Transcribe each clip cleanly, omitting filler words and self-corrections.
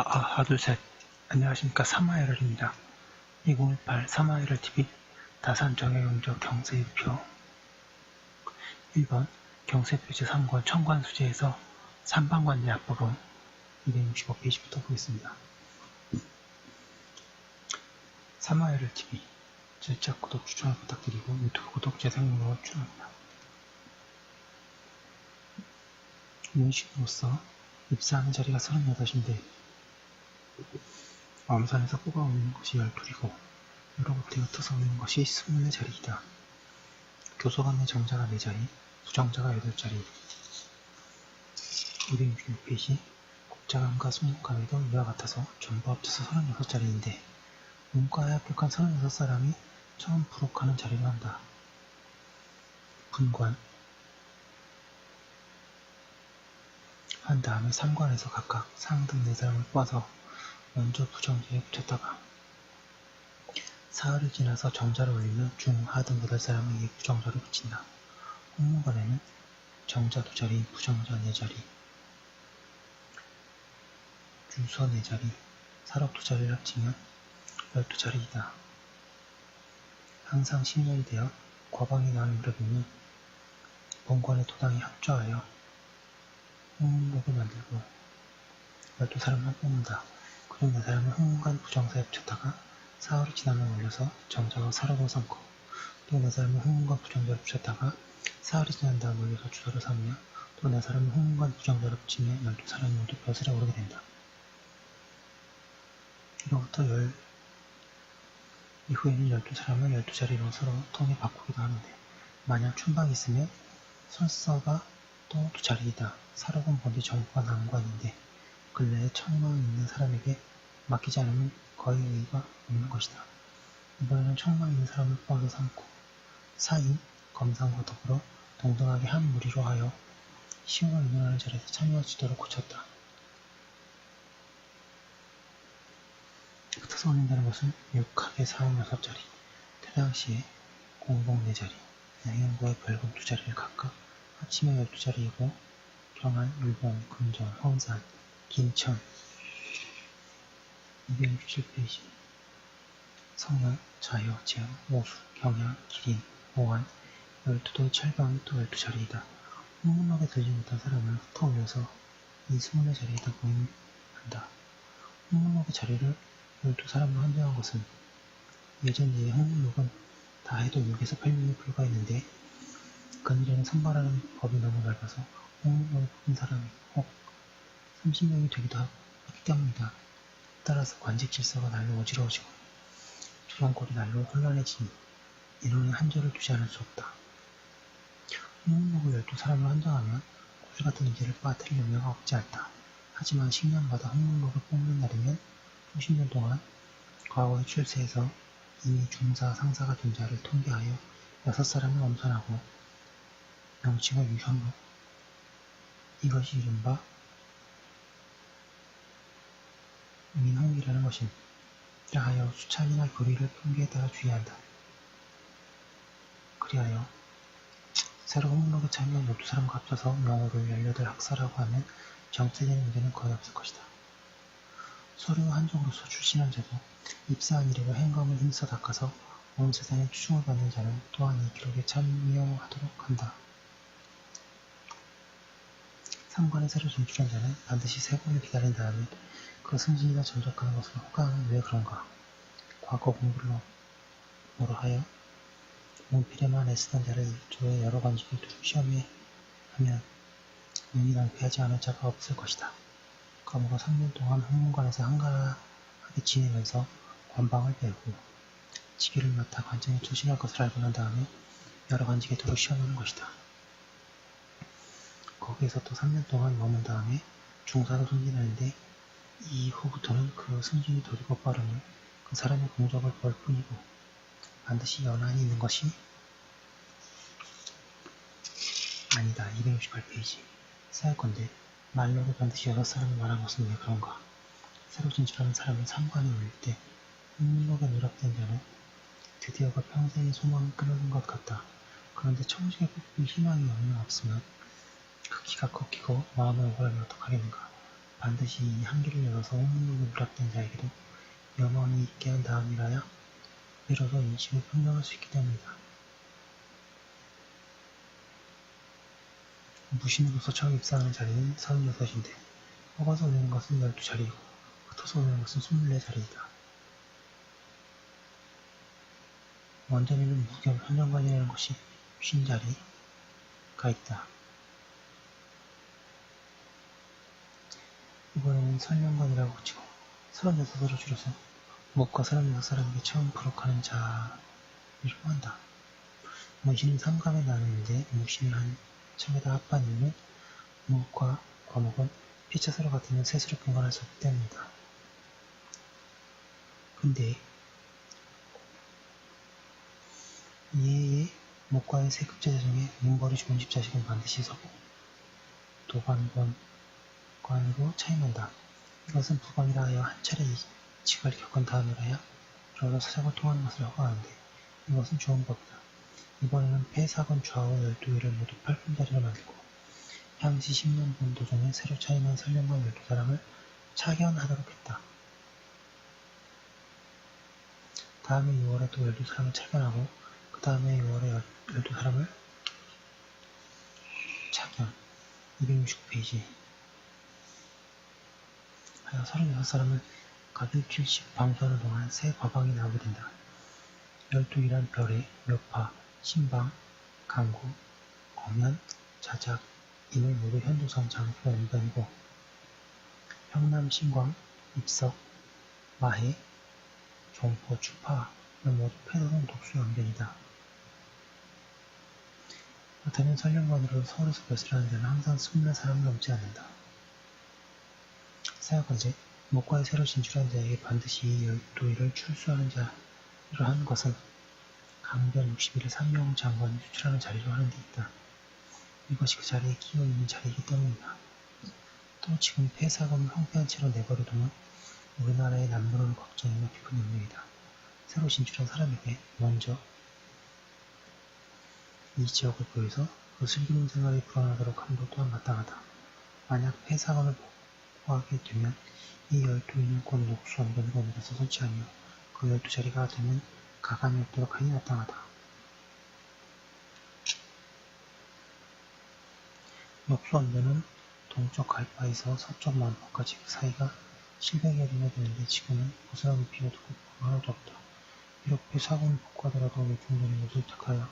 하둘셋. 안녕하십니까. 사마에럴입니다. 2018 사마에럴 TV 다산 정해경적 경세표 1번 경세표 제3권 청관수제에서 삼방관제 합법은 265페이지부터 보겠습니다. 사마에럴 TV 질적 구독 추천을 부탁드리고 유튜브 구독 재생으로 추천합니다. 문신으로서 입사하는 자리가 38인데 엄선에서 뽑아오는 것이 12이고 여러분들이 흩어서 오는 것이 20의 자리이다. 교소관 내 정자가 4자리, 부정자가 8자리. 266페이지 국자관과 수문관에도 이와 같아서 전부 합쳐서 36자리인데 문과에 합격한 36사람이 처음 부록하는 자리로 한다. 분관 한 다음에 3관에서 각각 상등 4사람을 뽑아서 먼저 부정자에 붙였다가 사흘이 지나서 정자를 올리며 중, 하 등 8사람을 이에 부정자로 붙인다. 홍문관에는 정자 2자리, 부정자 4자리, 주서 4자리, 사록 2자리를 합치면 12자리이다. 항상 10년이 되어 과방이 나온 무렵이면 본관의 도당이 합조하여 홍문록을 만들고 12사람만 뽑는다. 그중 4사람을 홍문관 부정사에 붙였다가 사흘이 지나면 올려서 정자와 사록을 삼고 또 4사람을 홍문관 부정자로 붙였다가 사흘이 지난 다음 올려서 주소를 삼으며 또 4사람을 홍문관 부정자로 붙이며 12사람이 모두 벼슬에 오르게 된다. 이로부터 이후에는 12사람을 12자리로 서로 통해 바꾸기도 하는데 만약 춘방이 있으면 설서가 또 2자리이다. 사록은 본디 정부가 난관인데 근래에 청망이 있는 사람에게 맡기지 않으면 거의 의의가 없는 것이다. 이번에는 청망이 있는 사람을 뽑아서 삼고 사인, 검상과 더불어 동등하게 한 무리로 하여 시험을 의논하는 자리에서 참여할 수 있도록 고쳤다. 흩어서 올린다는 것은 육학의 4, 5, 6자리, 퇴당시에 공복 4자리, 양형고의 별금 2자리를 각각 합치면 12자리이고 경안, 율봉, 금전, 황산, 긴천 267페이지 성현, 자여, 재영, 오수, 경양, 기린, 오한 12도의 철방이 또 12자리이다. 홍문록에 들지 못한 사람을 흩어 올려서 이 20의 자리에다 모임한다. 홍문록의 자리를 12사람으로 한정한 것은 예전 예의 홍문록은 다 해도 6에서 8명이 불과했는데 근전에 선발하는 법이 너무 넓어서 홍문록을 뽑은 사람이 혹 30명이 되기도 하기 때문이다. 따라서 관직 질서가 날로 어지러워지고 조정골이 날로 혼란해지니 인원에 한조를 두지 않을 수 없다. 홍문록을 12사람으로 한정하면 고수 같은 인재를 빠뜨릴 염려가 없지 않다. 하지만 10년마다 홍문록을 뽑는 날이면 수십 년 동안 과거의 출세에서 이미 중사, 상사가 된 자를 통계하여 6사람을 엄선하고 명칭을 유현록, 이것이 이른바 민홍이라는 것임. 하여 수찬이나 교리를 통계에 따라 주의한다. 그리하여 새로 홍문록에 참여한 12사람과 합쳐서 명호를 18학사라고 하면 정체되는 문제는 거의 없을 것이다. 서류 한족으로서 출신한 자도 입사한 이래로 행검을 힘써 닦아서 온 세상에 추중을 받는 자는 또한 이 기록에 참여하도록 한다. 3관에 새로 진출한 자는 반드시 3권을 기다린 다음에 그 승진이나 전적하는 것을 호강하면 왜 그런가? 과거 공부를 뭐로 하여 문필에만 애쓰던 자를 일조에 여러 관직을 두루 시험에 하면 능히 낭패하지 않을 자가 없을 것이다. 그러므로 3년 동안 홍문관에서 한가하게 지내면서 관방을 배우고 직위를 맡아 관청에 투신할 것을 알고 난 다음에 여러 관직에 두루 시험하는 것이다. 거기에서 또 3년 동안 머문 다음에 중사로 승진하는데 이후부터는 그 승진이 더디고 빠르니 그 사람의 공적을 볼 뿐이고 반드시 연한이 있는 것이 아니다. 268페이지 사역건데 말로도 반드시 6사람을 말한 것은 왜 그런가? 새로 진출하는 사람을 3관에 올릴 때 홍문록에 누락된 자는 드디어 그 평생의 소망을 끊는 것 같다. 그런데 청직에 뽑힐 희망이 없으면 그 기가 꺾이고 마음을 억울하면 어떡하겠는가? 반드시 이 한길을 열어서 홍문록에 누락된 자에게도 영원히 있게 한 다음이라야 비로소 인식을 평정할 수 있기 때문이다. 무신으로서 처음 입사하는 자리는 36인데 뽑아서 올리는 것은 12자리이고 흩어서 올리는 것은 24자리이다. 원전에는 무겸 현정관이라는 것이 쉰 자리가 있다. 이번에는 설령관이라고 치고 36으로 줄여서 무엇과 36사람에게 처음 부록하는 자리로 한다. 원신은 3감에 나누는데 무신을 한 척에다 합한 이유는 무엇과 과목은 피차서로가 되면 셋으로 분간할 수 없기 때문이다. 근데 이에 목과의 세 급제자 중에 문벌이 좋은 집 자식은 반드시 서고 도관관으로 차임한다. 이것은 부관이라 하여 한 차례 이직을 겪은 다음이라야 비로소 사정을 통하는 것을 허가하는데 이것은 좋은 법이다. 이번에는 폐사건 좌우 12위를 모두 8분자리로 만들고 향시 10년 본 도중에 새로 차임한 설령관 12사람을 차견하도록 했다. 다음에 6월에 또 12사람을 차견하고 그 다음에 6월에 12사람을 차견 269페이지 하여 36사람을 각 일주일씩 방수하는 동안 새 과방이 나오게 된다. 12이란 별에 묘파, 신방, 강구, 거면, 자작, 이는 모두 현도선 장수의 연변이고 평남, 신광, 입석, 마해, 종포, 추파는 모두 패도선 독수 연변이다. 그렇다면 설령관으로 서울에서 벼슬 하는 자는 항상 24사람을 넘지 않는다. 사역관제, 목과에 새로 진출한 자에게 반드시 이 12일을 출수하는 자로 하는 것은 강변 60일에 삼용 장관이 수출하는 자리로 하는 데 있다. 이것이 그 자리에 끼어 있는 자리이기 때문이다. 또 지금 폐사금을 황폐한 채로 내버려두면 우리나라의 남부를 걱정이며 깊은 능력이다. 새로 진출한 사람에게 먼저 이 지역을 보여서 그 슬기로운 생활이 불어나도록 함도 또한 마땅하다. 만약 폐사금을 복구하게 되면 이 12인은 곧 녹수 언변으로 옮겨서 설치하며 그 12자리가 되면 가감이 없도록 하니 마땅하다. 녹수 언변은 동쪽 갈바에서 서쪽 만포까지 그 사이가 700여 리나 되는데 지금은 고스란히 높이가 두고 하나도 없다. 비록 폐사금을 복구하더라도 외풍전의 못을 택하여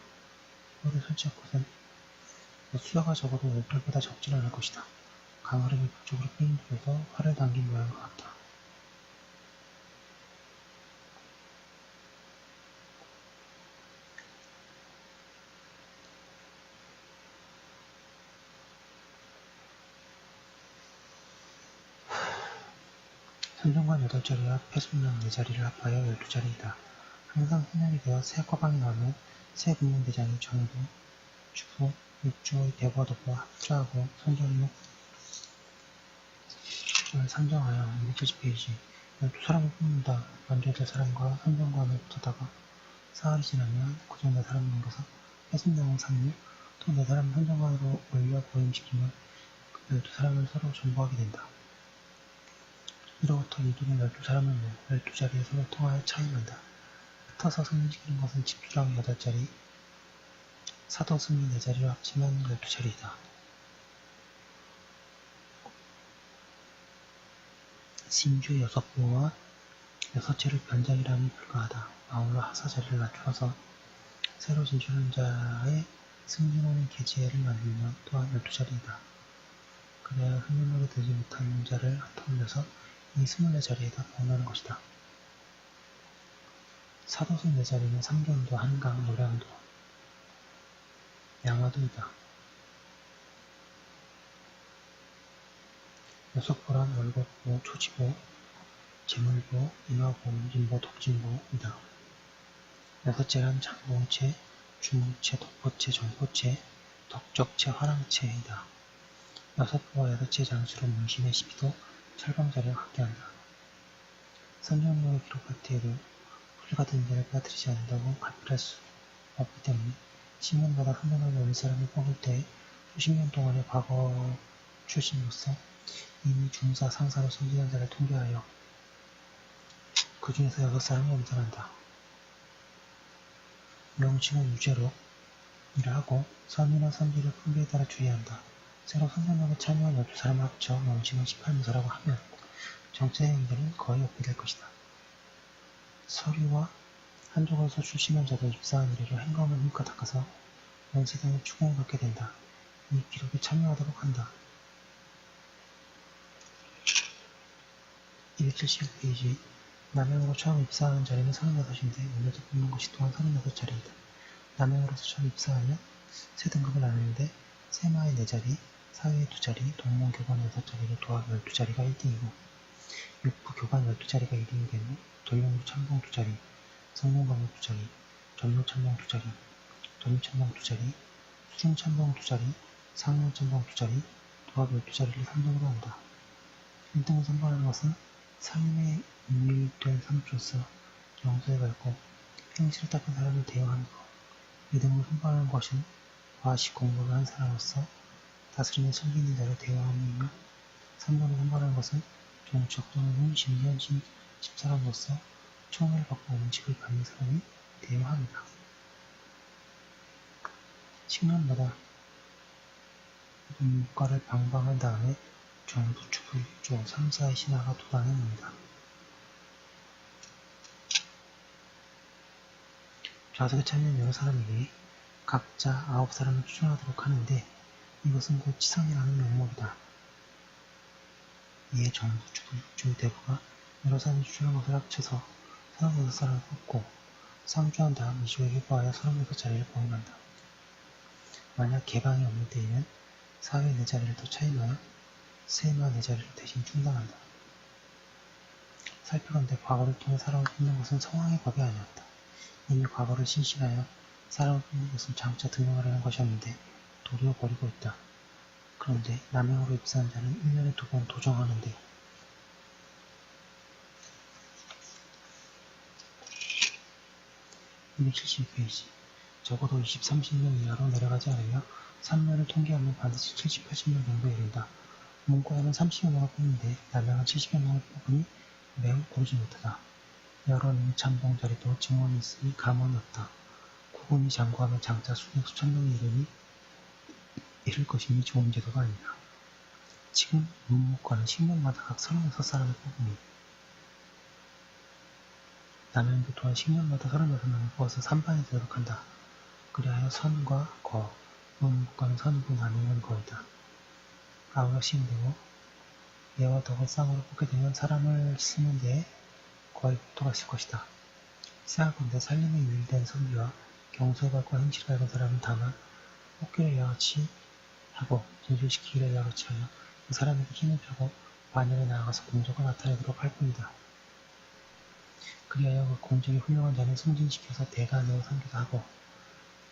뼈를 설치할 것은 수야가 적어도 18보다 적지는 않을 것이다. 강흐름이 북쪽으로 끌어들여서 활을 당긴 모양과 같다. 선정관 8자리와 폐순령 4자리를 합하여 12자리이다. 항상 후년이 되어 새 과방이 나오면 새 군문대장이 정부, 주부, 육주의 대부하도부와 합주하고 선정목을 선정하여 270페이지 12사람을 뽑는다. 먼저 될 사람과 선정관을 붙었다가 사흘이 지나면 고정 4사람을 넘겨서 폐순령을 삼류, 또 4사람을 선정관으로 올려 보임시키면 그 12사람을 서로 전부하게 된다. 이로부터 이들은 12사람을 모아 12자리에 서로 통하여 차임한다. 흩어서 승리시키는 것은 집주랑 8자리, 사도 승리 4자리로 합치면 12자리이다. 신주 6부와 6채를 변장이라면 불가하다. 아울러 하사자리를 낮추어서 새로 진출한 자의 승진하는 계지애를 만들면 또한 12자리이다. 그래야 흥명하게 되지 못한 자를 흩어올려서 이 24자리에다 보온하는 것이다. 사도승 4자리는 삼전도, 한강, 노량도, 양화도이다. 여섯보란 월곡보, 초지보, 제물보, 인화보, 인보, 덕진보이다. 6째란 장봉채, 주무채, 덕보채, 정보채, 덕적채, 화랑채이다. 6보와 8채 장수로 문신의 시비도 철방자리와 같게한다. 선정록을 기록할 때에도 풀같은 인자를 빠뜨리지 않는다고 갈필할 수 없기 때문에 10년마다 한 명을 올릴 사람을 뽑을 때 수십 년 동안의 과거 출신으로서 이미 중사, 상사로 승진한 자를 통계하여 그 중에서 6사람이 엄선한다. 명칭은 유죄로 일을 하고 선의나 선비를 분배에 따라 주의한다. 새로 선전역에 참여한 12사람을 합쳐 명칭을 18문서라고 하면 정치의 문제는 거의 없게 될 것이다. 서류와 한쪽으로서 출신한 자도 입사한 이래로 행거는 힘껏 닦아서 원세대의 추궁을 받게 된다. 이 기록에 참여하도록 한다. 275페이지 남양으로 처음 입사하는 자리는 36인데 오늘도 뽑는 것이 또한 36자리이다. 남양으로서 처음 입사하면 세 등급을 나누는데 세마의 4자리, 사회의 2자리, 동문교관 6자리로 도합 12자리가 1등이고 육부교관 12자리가 1등이 되고 돌용부 참봉 2자리, 성공과목 2자리, 전로참봉 2자리, 전로참봉 2자리, 수중참봉 2자리, 상용참봉 2자리, 도합 12자리를 3등으로 한다. 1등을 선발하는 것은 삶에 유일된 삶으로서 영수에 밝고 행실을 닦은 사람을 대우하는 것. 2등을 선발하는 것은 과식 공부를 한 사람으로서 다스림에 성기 있는 자를 대우하는 이며 3등을 선발하는 것은 종척 또는 심지어 집사람으로서 총애를 받고 음식을 받는 사람이 대우합니다. 10년마다 문과를 방방한 다음에 정부 추부 6조 3사의 신하가 도단에 옵니다. 좌석에 참여한 여러 사람에게 각자 9사람을 추천하도록 하는데 이것은 곧 치상이라는 명목이다. 이에 정부 추부 6조의 대부가 여러 사람이 추천한 것을 합쳐서 36사람을 뽑고 상주한 다음 이주에 회부하여 36자리를 보응한다. 만약 개방이 없는 때에는 사회 4자리를 더 차임하여 세마 4자리를 대신 충당한다. 살펴본데 과거를 통해 사람을 뽑는 것은 성왕의 법이 아니었다. 이미 과거를 신신하여 사람을 뽑는 것은 장차 등용하려는 것이었는데 도리어 버리고 있다. 그런데 남양으로 입사한 자는 1년에 2번 도정하는데 (272페이지) 적어도 20, 30명 이하로 내려가지 않으며 3년을 통계하면 반드시 70, 80명 정도에 이른다. 문과에는 30여 명을 뽑는데 남양은 70여 명을 뽑으니 매우 고르지 못하다. 여러 능참봉 자리도 증원이 있으니 감원이 없다. 구군이 장구하면 장자 수백 수천 명이 이를 것이니 좋은 제도가 아니다. 지금 문무과는 10년마다 각 36사람을 뽑으니 남양도 또한 10년마다 36명을 뽑아서 3반에 되도록 한다. 그리하여 선과 거, 문무과는 선이고 남양은 거이다. 아울러 시행되고 예와 덕을 쌍으로 뽑게 되면 사람을 쓰는 데에 거의 복도가 있을 것이다. 생각건대 살림에 유일된 선비와 경소의 밝고 행실을 밝은 사람은 다만 뽑기를 여하치 하고 진술시키기를 여하치 하여 그 사람에게 힘을 펴고 반열에 나아가서 공적을 나타내도록 할 뿐이다. 그리하여 그 공적이 훌륭한 자는 승진시켜서 대간으로 삼기도 하고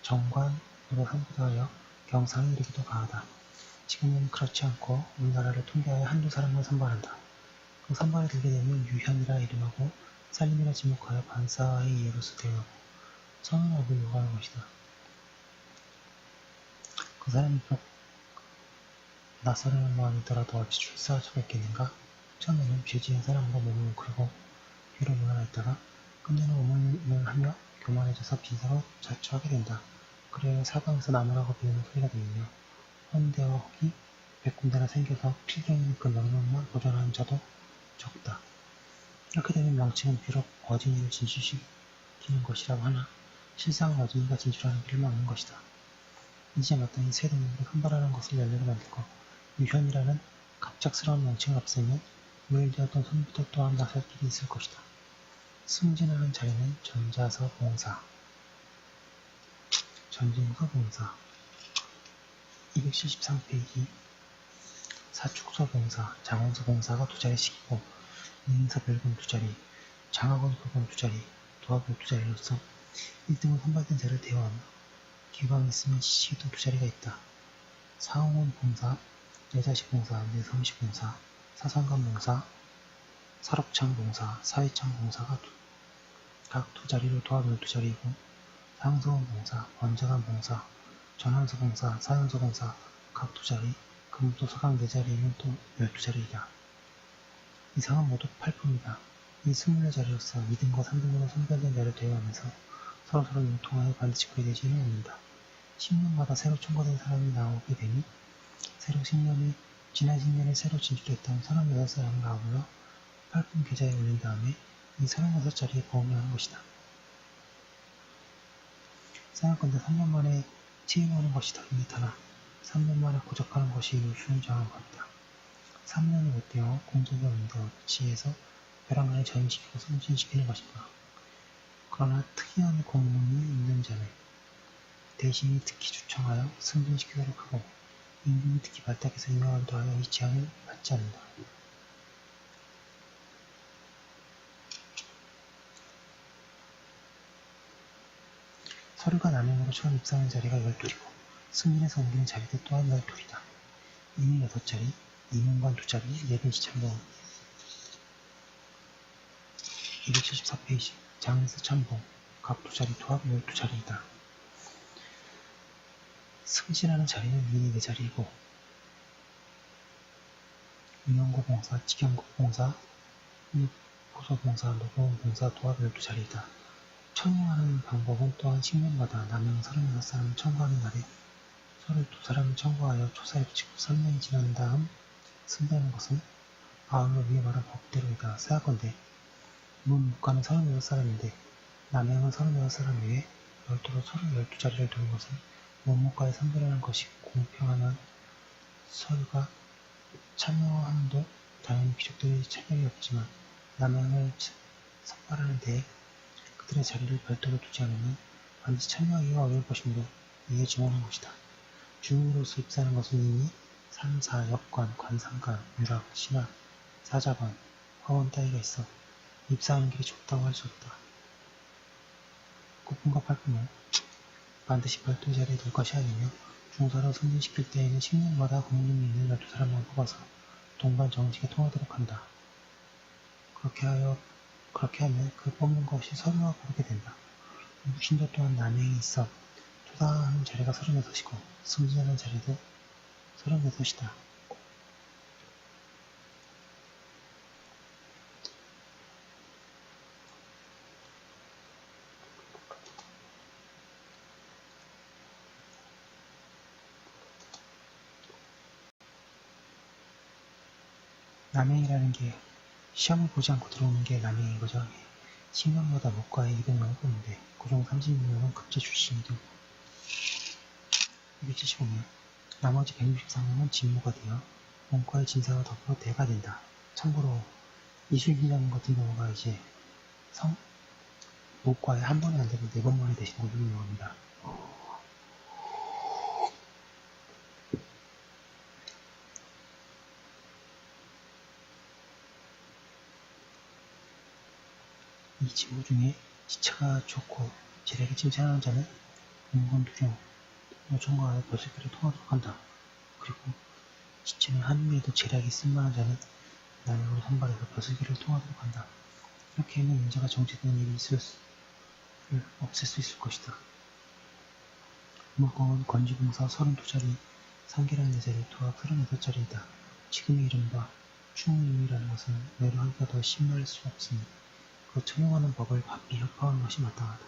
정관으로 삼기도 하여 경상에 이르기도 가하다. 지금은 그렇지 않고 우리나라를 통계하여 한두 사람만 선발한다. 그 선발에 들게 되면 유현이라 이름하고 살림이라 지목하여 반사의 이해로서 대우하고 성인업을 요구하는 것이다. 그 사람이 비록 낯설은 마음이더라도 어찌 출사할 수가 있겠는가? 처음에는 죄지은 사람으로 몸을 웅크리고 뒤로 물러나 있다가 끝내는 오문을 하며 교만해져서 비서로 자처하게 된다. 그래야 사방에서 나무라고 비우는 소리가 들리며 헌대와 혹이 100군데나 생겨서 필경이는 그 명령만 보존하는 자도 적다. 이렇게 되면 명칭은 비록 어진이를 진출시키는 것이라고 하나 실상은 어진이가 진출하는 길을 막는 것이다. 이제 마땅히 새 등급으로 선발하는 것을 연례로 만들고 유현이라는 갑작스러운 명칭을 없애면 우열되었던 손부터 또한 나설 길이 있을 것이다. 승진하는 자리는 전자서 봉사, 전진 후 봉사 273페이지 사축서 봉사, 장원서 봉사가 2자리씩이고 인사 별금 2자리, 장학원 불금 2자리, 도합을 2자리로서 1등으로 선발된 자를 대우하며 기광이 있으면 시도 2자리가 있다. 사홍원 봉사, 내자식 봉사, 내성식 봉사, 사상관 봉사, 사록창 봉사, 사회창 봉사가 각 2자리로 도합 12자리이고 상서원 봉사, 원자관 봉사, 전환서 봉사, 사연서 봉사 각 2자리, 금토서강 4자리이면 또 12자리이다. 이상은 모두 8품이다. 이 24자리로서 2등과 3등으로 선별된 자를 대여하면서 서로서로 융통하여 반드시 거래되지는 않는다. 10년마다 새로 총괄된 사람이 나오게 되니 지난 10년에 새로 진출했던 36사람을 아울러 8품 계좌에 올린 다음에 이 36자리에 보험하는 것이다. 생각건대 3년 만에 채용하는 것이 덕임이 타나 3년 만에 고적하는 것이 요수는 정한 겁니다. 3년을 못 떼어 공적에 원대어치해서 벼랑간에 전시키고 승진시키는 것입니다. 그러나 특이한 공문이 있는 자는 대신이 특히 추청하여 승진시키도록 하고 임금이 특히 발탁해서 임명하기도 하여 이 제한을 받지 않는다. 서류가 남행으로 처음 입사하는 자리가 12이고 승진해서 옮기는 자리도 또한 12이다. 임인 6자리, 임문관 2자리, 예빈시 참봉 274페이지 장에서 참봉 각 2자리 토합 12자리이다. 승진하는 자리는 민이 4자리이고 임용고봉사, 직영고봉사, 보소봉사, 노고원봉사 토합 12자리이다. 청구하는 방법은 또한 10년마다 남양 36사람을 청구하는 날에 32사람을 청구하여 조사에 붙이고 3년이 지난 다음 승계하는 것은 아울러 위에 말한 법대로이다. 생각건대 문 묵가는 36사람인데 남양은 36사람 외에 별도로 서류 12자리를 두는 것은 문 묵가에 선별하는 것이 공평하면 서류가 참여함도 당연히 귀족들이 차별이 없지만 남양을 선발하는 데에 그들의 자리를 별도로 두지 않으면 반드시 참여하기가 어려울 것이므로 이에 증언한 것이다. 중으로서 입사하는 것은 이미 3, 4, 역관, 관상관, 유락, 신학, 사자관, 화원 따위가 있어 입사하는 길이 좁다고 할 수 없다. 9품과 8품은 반드시 별도의 자리에 둘 것이 아니며 중사로 승진시킬 때에는 10년마다 공님이 있는 12사람만 뽑아서 동반 정직에 통하도록 한다. 그렇게 하면 그 뽑는 것이 서류와 고르게 된다. 무신도 또한 남행이 있어 조사하는 자리가 36이고 승진하는 자리도 36이다. 남행이라는 게 시험을 보지 않고 들어오는 게 남행인 거죠. 10년마다 목과에 200명을 뽑는데 그중 36명은 급제 출신이고 275명 나머지 163명은 진모가 되어 문과의 진사와 더불어 대가 된다. 참고로 이술기장 같은 경우가 이제 목과에 한 번에 안 되고 4번만에 되시는 걸로 유명합니다. 이 진모 중에 지체가 좋고 재력이 칭찬하는 자는 문건 두종, 청구하여 벼슬길을 통하도록 한다. 그리고 지체는 한미에도 재력이 쓸만한 자는 남행으로 선발해서 벼슬길을 통하도록 한다. 이렇게 하면 인자가 정지되는 일이 없앨 수 있을 것이다. 물건은 건지봉사 32자리, 상계라는 4자리, 토합 38자리이다. 지금의 이른바 충임이라는 것은 외로 하기가 더 심할 수 없으니 그 청용하는 법을 바삐 협파하는 것이 마땅하다.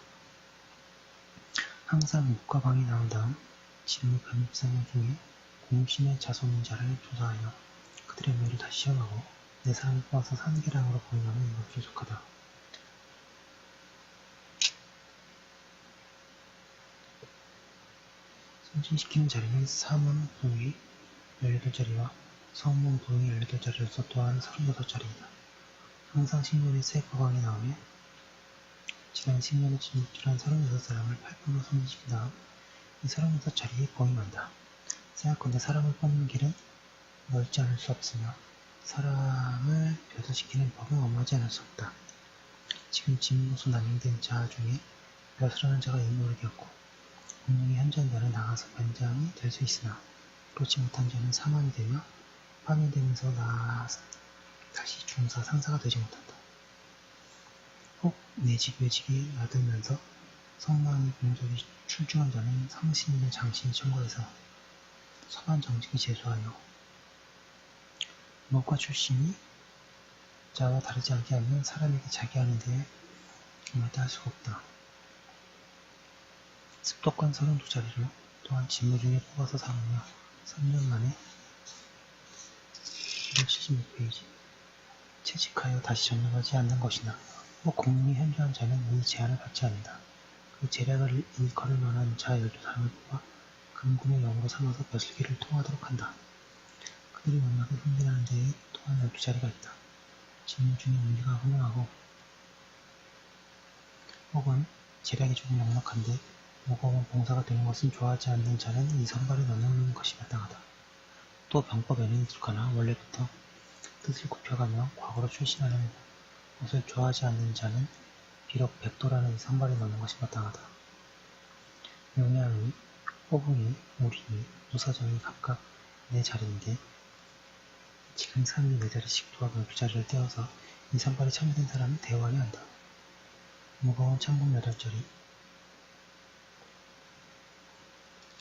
항상 묵가방이 나온 다음 진무 변입사명 중에 공신의 자손인 자를 조사하여 그들의 묘를 다시 시험하고 4사람을 뽑아서 산계량으로 보임하면 이것이 속하다. 승진시키는 자리는 사문 부위 18자리와 성문 부위 18자리로서 또한 36자리이다. 항상 10년에 새 과방이 나오면 지난 10년에 진출한 36사람을 8분으로 승진시킨 다음 이 36자리에 보임한다. 생각건대 사람을 뽑는 길은 넓지 않을 수 없으며 사람을 벼슬시키는 법은 엄하지 않을 수 없다. 지금 진무로서 남용된 자 중에 벼슬하는 자가 임무를 겪고 공명이 현저한 자는 나가서 변장이 될 수 있으나 그렇지 못한 자는 사만이 되며 파면되면서 다시 중사 상사가 되지 못한다. 혹 내직 외직이 나들면서 성망이 공적이 출중한 자는 상신이나 장신이 청구해서 서반 정직이 제소하여 문과 출신이 자와 다르지 않게 하면 사람에게 자기 하는 데에 아무것도 할 수가 없다. 습독한 32자리로 또한 직무 중에 뽑아서 사느냐 3년 만에 276페이지 채직하여 다시 전역하지 않는 것이나 혹 공문이 현저한 자는 이 제한을 받지 않는다. 그 재량을 일컬을 만한 자 12사람을 뽑아 금군의 영으로 삼아서 벼슬기를 통하도록 한다. 그들이 원하게 훈련하는 데에 또한 12자리가 있다. 직무 중에 운리가 훌륭하고 혹은 재량이 조금 넉넉한데 무거운 봉사가 되는 것은 좋아하지 않는 자는 이 선발에 넣는 것이 마땅하다. 또 병법에는 익숙하나 원래부터 뜻을 굽혀가며 과거로 출신하는 것을 좋아하지 않는 자는 비록 백도라는 이 선발에 넣는 것이 마땅하다. 용량이, 호붕이, 우리이, 무사정이 각각 4자리인데 지금 3이 4자리씩 도합 12자리를 떼어서 이 선발에 참여된 사람은 대우하여야 한다. 무거운 참군 8자리,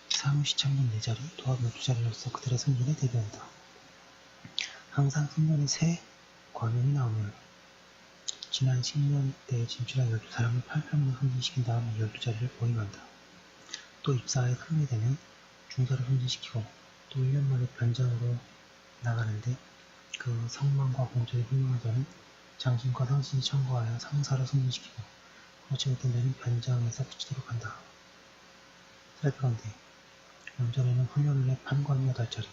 사무시 참군 4자리, 도합 12자리로서 그들의 승진에 대비한다. 항상 10년에 새 관원이 나오면 지난 10년 때에 진출한 12사람을 8편으로 승진시킨 다음 12자리를 보임한다. 또 입사에 승리되면 중사를 승진시키고 또 1년 만에 변장으로 나가는데 그 성망과 공적이 훌륭한 자는 장신과 상신이 청구하여 상사로 승진시키고 그렇지 못한 자는 변장에서 붙이도록 한다. 살펴본데 원전에는 훈련을 해 판관이 8자리,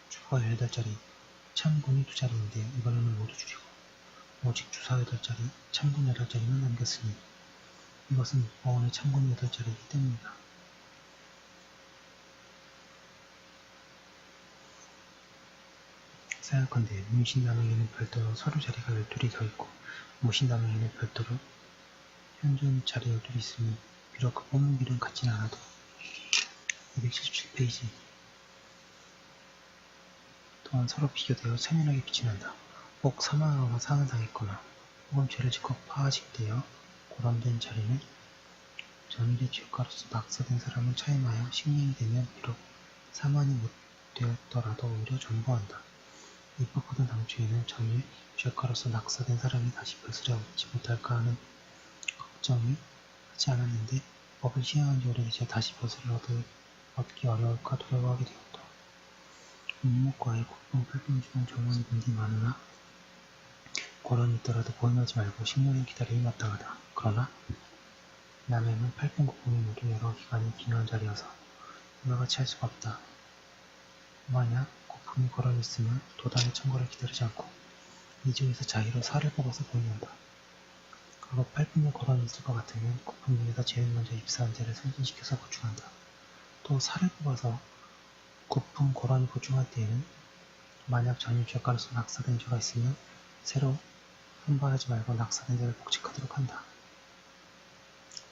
주가 18자리, 참군이 2자리인데 이번에는 모두 줄이고 오직 주사 8자리, 참군 8자리만 남겼으니 이것은 어원의 참군 8자리이기 때문이다. 생각컨대 문신남에게는 별도로 서류 자리가 12이 더 있고 무신남에게는 별도로 현존 자리 12이 있으니 비록 그 뽑는길은 같지는 않아도 277페이지 또한 서로 비교되어 천연하게 빛이 난다. 혹 사망하거나 사망당했거나 혹은 죄를 짓고 파하직되어 고람된 자리는 전일의 죄가로서 낙서된 사람을 차임하여 식량이 되면 비록 사망이 못 되었더라도 오히려 존버한다. 입법하던 당초에는 전일 죄가로서 낙서된 사람이 다시 벼슬에 얻지 못할까 하는 걱정이 하지 않았는데 법을 시행한 지 오래되자 다시 벼슬을 얻기 어려울까 두려워하게 되었다. 문목과의 국뽕 팔봉 중은 정원이 분디 많으나 고런이 있더라도 보임하지 말고 10년을 기다림이 마땅하다. 그러나 남해는 팔봉 국뽕이 모두 여러 기간이 기묘한 자리여서 이와 같이 할 수가 없다. 만약 국품이 고런이 있으면 도당의 청구를 기다리지 않고 이 중에서 자기로 살을 뽑아서 보임한다. 그리고 팔품에 고런이 있을 것 같으면 국품 중에서 제일 먼저 입사한 자를 승진시켜서 보충한다. 또 살을 뽑아서 국품 고런이 보충할 때에는 만약 전일 죄가로서 낙사된 죄가 있으면 새로 선발하지 말고 낙사된 자를 복직하도록 한다.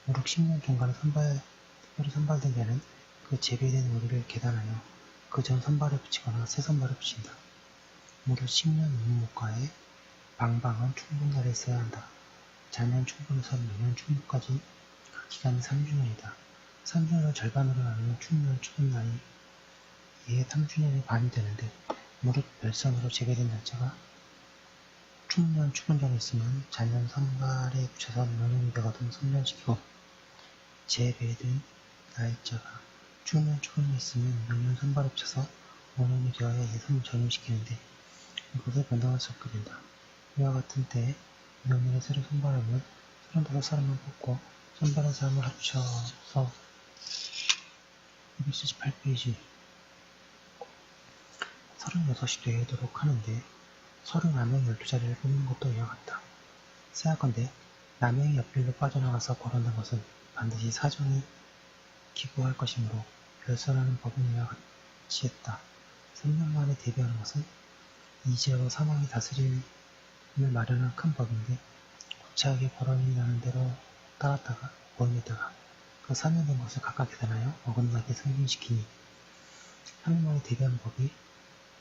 무릇 10년 중간에 특별히 선발된 자는 그 재배된 우리를 계단하여 그 전 선발에 붙이거나 새 선발에 붙인다. 무릇 10년 문목과에 방방은 충분날에 있어야 한다. 자년 충분에서 내년 충분까지 그 기간이 3주년이다. 3주년을 절반으로 나누면 충년 충분날이 이에 3주년의 반이 되는데 무릇 별선으로 재배된 날짜가 충년 추분전에 있으면 자년 선발에 붙여서 명령이 되거든 선전시키고 재배된 날짜가 충년 추분에 있으면 명령 선발에 붙여서 원년이 되어야 예선 전염시키는데 이것을 변동할 수 없게 된다. 이와 같은 때에 명령을 새로 선발하면 35사람만 뽑고 선발한 사람을 합쳐서 278페이지 36이 되도록 하는데 서류 남행 12자리를 뽑는 것도 이와 같다. 생각건대 남행이 옆길로 빠져나가서 거론된 것은 반드시 사정이 기구할 것이므로 별선하는 법은 이와 같이 했다. 3년 만에 데뷔하는 것은 이제로 사망이 다스림을 마련한 큰 법인데 구차하게 거론이 나는 대로 따랐다가 보임했다가 그 3년 된 것을 각각 계산하여 어긋나게 승진시키니 3년 만에 데뷔한 법이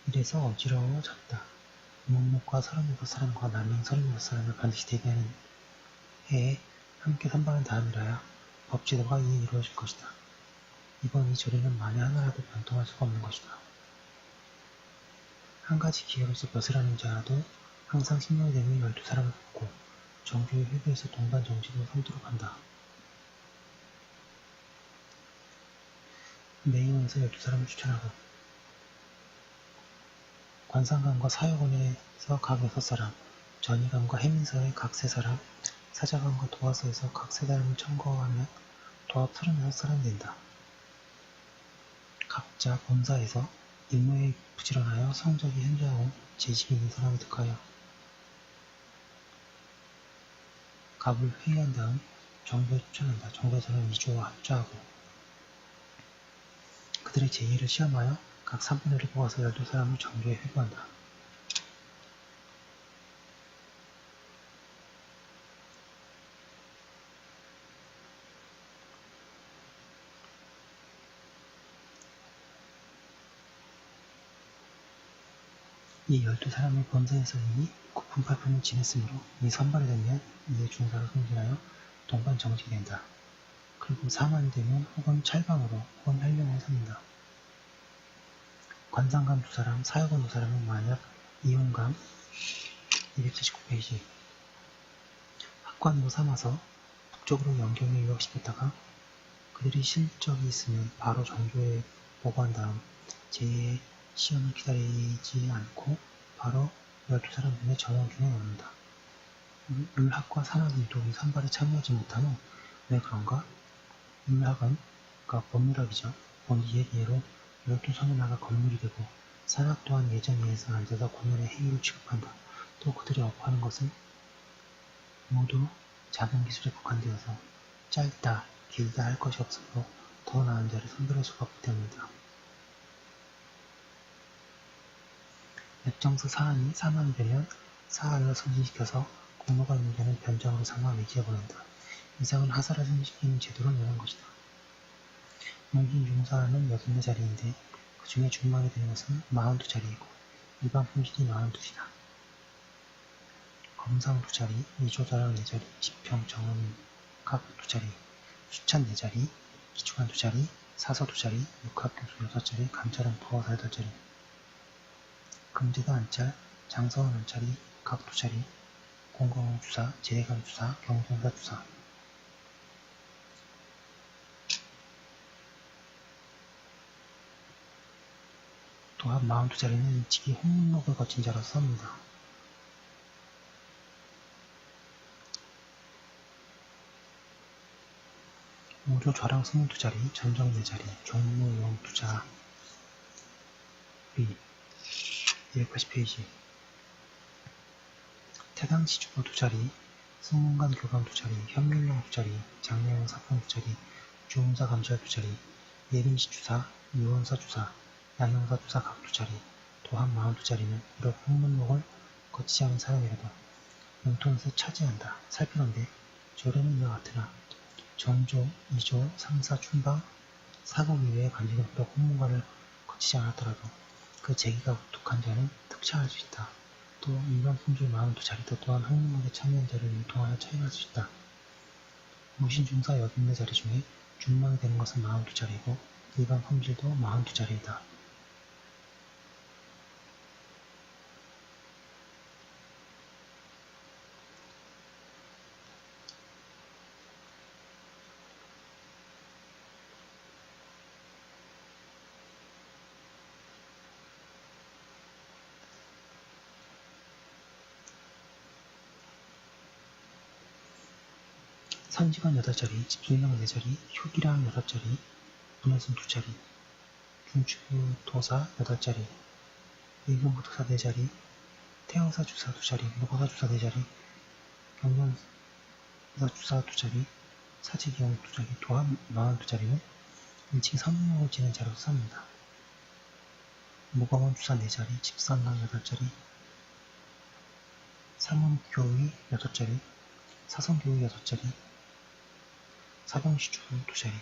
이래서 어지러워졌다. 문목과 36사람과 남행 36사람을 반드시 데뷔하는 해에 함께 선발한 다음이라야 법제도가 이에 이루어질 것이다. 이번 이 조례는 만에 하나라도 변동할 수가 없는 것이다. 한 가지 기회로서 벼슬 하는 자도 항상 신명이 되면 12사람을 뽑고 정교의 회부에서 동반 정직을 삼도록 한다. 매의원에서 12사람을 추천하고 관상관과 사역원에서 각 6사람, 전의관과 해민서에 각 3사람, 사자관과 도화서에서 각 3사람을 청거하면 도합 36사람이 된다. 각자 본사에서 임무에 부지런하여 성적이 현저하고 재직이 있는 사람을 득하여 갑을 회의한 다음 정부에 추천한다. 정부에서는 2조와 합주하고 그들의 제의를 시험하여 각 3분의 1을 뽑아서 12사람을 정부에 회부한다. 이 12사람의 본사에서 이미 9품 8품을 지냈으므로 이 선발이 되면 이에 중사로 승진하여 동반 정직이 된다. 그리고 사만이 되면 혹은 찰방으로 혹은 현령으로 삼는다. 관상감 2사람, 사역원 2사람은 만약 이용감 279페이지 학관으로 삼아서 북쪽으로 영경에 유학시켰다가 그들이 실적이 있으면 바로 정교에 보고한 다음 제2의 시험을 기다리지 않고 바로 12사람 중에 정원중에 넣는다. 을학과 산학인도 이 선발에 참여하지 못한 후 왜 그런가? 을학은 그러니까 법률학이죠. 본디의 예로 12성에 나가 건물이 되고 산학 또한 예전 예에서 앉아서 권연의 행위를 취급한다. 또 그들이 업하는 것은 모두 작은 기술에 국한되어서 짧다, 길다 할 것이 없으므로 더 나은 자를 선별할 수가 없기 때문이다. 역정서 사안이 사만이 되면 사안을 승진시켜서 공로가 있는 자는 변장으로 상마 매지해보낸다. 이상은 하사를 승진시키는 제도를 내는 것이다. 용신 중사는 84자리인데 그 중에 중망이 되는 것은 42자리이고 일반 품질이 42이다. 검상 2자리, 이조자랑 4자리, 지평, 정음 각 2자리, 수찬 4자리, 기초관 2자리, 사서 2자리, 육합교수 6자리, 감찰은 부하살 8자리, 금제도 안찰, 장서원 안찰이 각 2자리, 공공원 주사, 재래관 주사, 경선사 주사. 도합 42자리는 일찍이 홍문록을 거친 자로서 섭니다. 우조 좌랑 22자리, 전정 4자리, 종무용 2자리 280페이지 태당 지주보 2자리, 승문관 교감 2자리, 현밀령 2자리, 장례원 사건 2자리, 주문사 감찰 2자리, 예림시 주사, 유원사 주사, 양형사 주사 각 2자리, 도합 42자리는 이렇게 홍문록을 거치지 않은 사람이라도 용통에서 차지한다. 살피건대 조례는 이와 같으나 전조, 2조, 3사, 춘방, 사국 이외의 관직은 비록 홍문관을 거치지 않았더라도 그 재기가 독한 자는 특차할 수 있다. 또 일반 품질 42자리도 또한 홍문록에 참여한 자를 유통하여 차이할 수 있다. 무신중사 84자리 중에 중망이 되는 것은 42자리이고 일반 품질도 42자리이다. 선지관 8자리, 집순령 4자리, 효기랑 6자리, 분원승 2자리, 중추부 도사 8자리, 의금부 도사 4자리, 태영사 주사 2자리, 무거사 주사 4자리, 경련사 주사 2자리, 사직경 2자리, 도합 42자리는 일찍 선명을 지낸 자로서 삽니다. 무거원 주사 4자리, 집선랑 8자리, 삼원교의 6자리, 사성교의 6자리, 사병시주 2자리.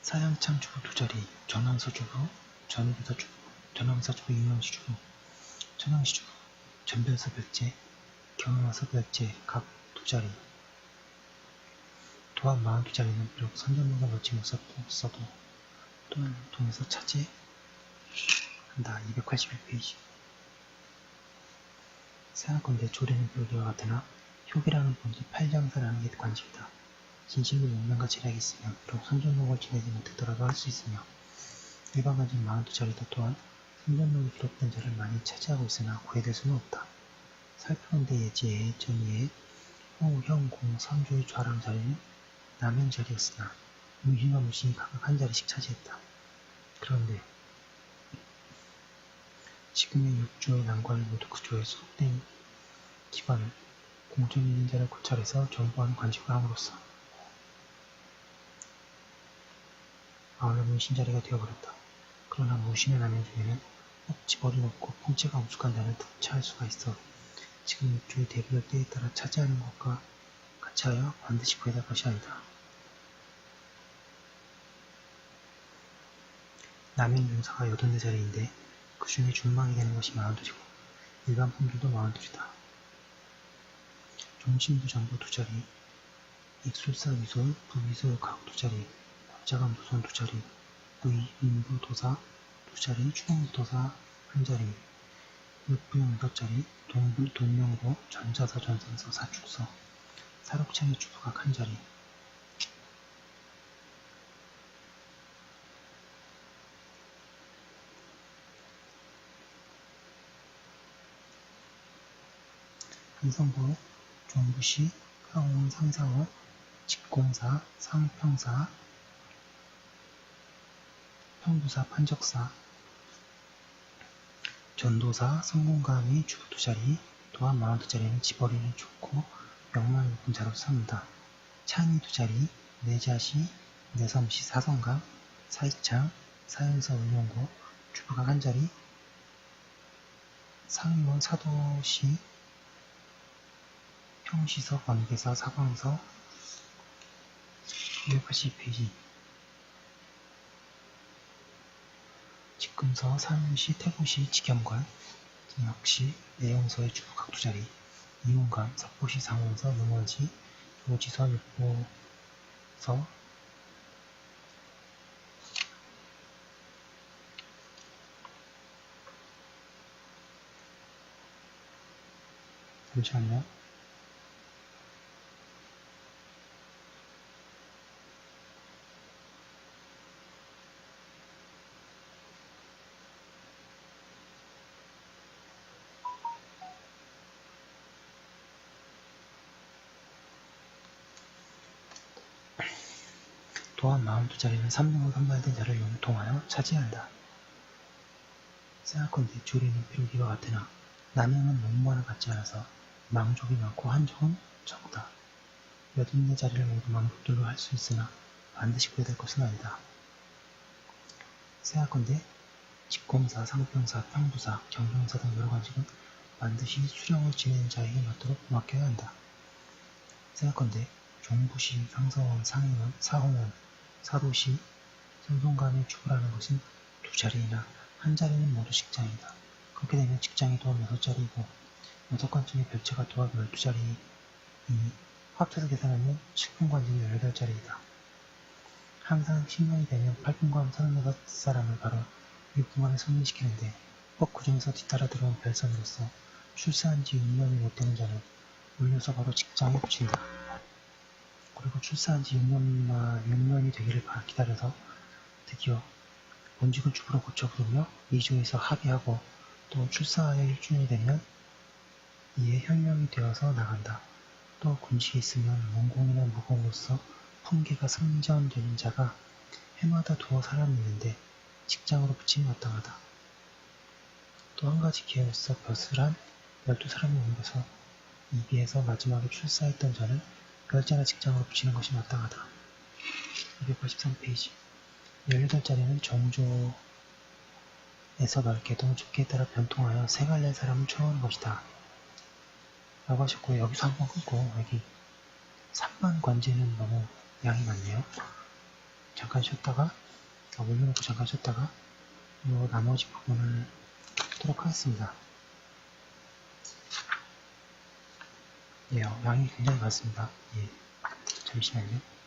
사양창 주부 2자리, 전왕서 주부, 전의교사 주부, 전왕사 주부, 임명시 주부. 천왕시주, 전별서 별제, 경화서 별제 각 2자리. 또한 42자리는 비록 선전로가 넣지 못써도 또한 통해서 차지한다. 281페이지. 생각건대 조례는 비록 이와 같으나 효기라는 본지 8장사라는 게 관직이다. 진실로 용맹과 재력이 있으며 비록 선전록을 지내지 못했더라도 할 수 있으며 일반 관직 42자리도 또한 선전록이 기록된 자를 많이 차지하고 있으나 구해될 수는 없다. 살펴본데 예지의 전이의 호, 형, 공, 상조의 좌랑 자리는 남행 자리였으나 무희와 무신이 각각 한 자리씩 차지했다. 그런데 지금의 6조의 난관을 모두 그 조에 소속된 기관을 공정 있는 자를 고찰해서 정보하는 관직을 함으로써 아울러 무신자리가 되어버렸다. 그러나 무신의 남행 중에는 억지벌이 높고 풍채가 엄숙한 자를 득차할 수가 있어 지금 6조의 대비열 때에 따라 차지하는 것과 같이 하여 반드시 구해야 할 것이 아니다. 남행 용사가 84자리인데 그 중에 중망이 되는 것이 42이고 일반 품들도 42이다. 종신부 정보 2자리, 익술사 위솔, 부위솔 각 2자리, 법자감 도선 2자리, 의, 인부 도사 2자리, 추동부 도사 1자리, 육부용 6자리, 동부, 동명부, 전자사, 전상서, 사축서, 사록창의 주부각 1자리. 한성부, 종부시, 항원 상사원, 직공사, 상평사, 평부사, 판적사, 전도사, 성공감이 주부 2자리, 또한 42자리는 지버리는 좋고 명망 높은 자로 삼는다. 창이 2자리, 내자시, 내섬시, 사성감, 사익창, 사연서, 의용고, 주부각 1자리, 상임원, 사도시, 평시서, 관계사, 사광서, 282페이지. 직금서, 사무시, 태고시, 직경관, 역시 내용서의 주부각 2자리, 이용감, 석보시, 상원서, 용원시, 조지서, 육보서, 잠시만요. 또한 42자리는 3명을 선발된 자를 통하여 차지한다. 생각건대 조리는 비록 이와 같으나 남행은 목무와는 같지 않아서 망족이 많고 한족은 적다. 84자리를 모두 망족들로 할 수 있으나 반드시 구해야 될 것은 아니다. 생각건대 직공사, 상평사, 평부사, 경영사 등 여러 관직은 반드시 수령을 지내는 자에게 맡겨야 한다. 생각건대 종부시, 상서원, 상임원, 사홍원, 사도시, 선송감의 주부라는 것은 2자리이나 1자리는 모두 직장이다. 그렇게 되면 직장이 또한 6자리이고 6관청의 별채가 또한 12자리이니 합쳐서 계산하면 7분관직이 18자리이다. 항상 10년이 되면 8분관 36사람을 바로 6분관에 승진시키는데 꼭 그중에서 뒤따라 들어온 별선으로서 출세한 지 6년이 못 되는 자는 올려서 바로 직장에 붙인다. 그리고 출세한 지 6년이 되기를 기다려서 드디어 본직을 주부로 고쳐 부르며 2조에서 합의하고 또 출사하여 1주년이 되면 이에 현령이 되어서 나간다. 또 군직에 있으면 문공이나 무공으로서 풍계가 승전되는 자가 해마다 2사람이 있는데 직장으로 붙임이 마땅하다. 또 한 가지 기회로서 벼슬한 12사람이 옮겨서 이비에서 마지막에 출사했던 자는 10자나 직장으로 붙이는 것이 마땅하다. 283페이지. 18자리는 정조에서 넓게도 좁기에 따라 변통하여 생활낼 사람을 초월하는 것이다. 라고 하셨고 여기서 한번 끊고 여기 3만 관제는 너무 양이 많네요. 잠깐 쉬었다가 올려놓고 잠깐 쉬었다가 이 나머지 부분을 하도록 하겠습니다. 예, 양이 굉장히 많습니다. 예, 잠시만요.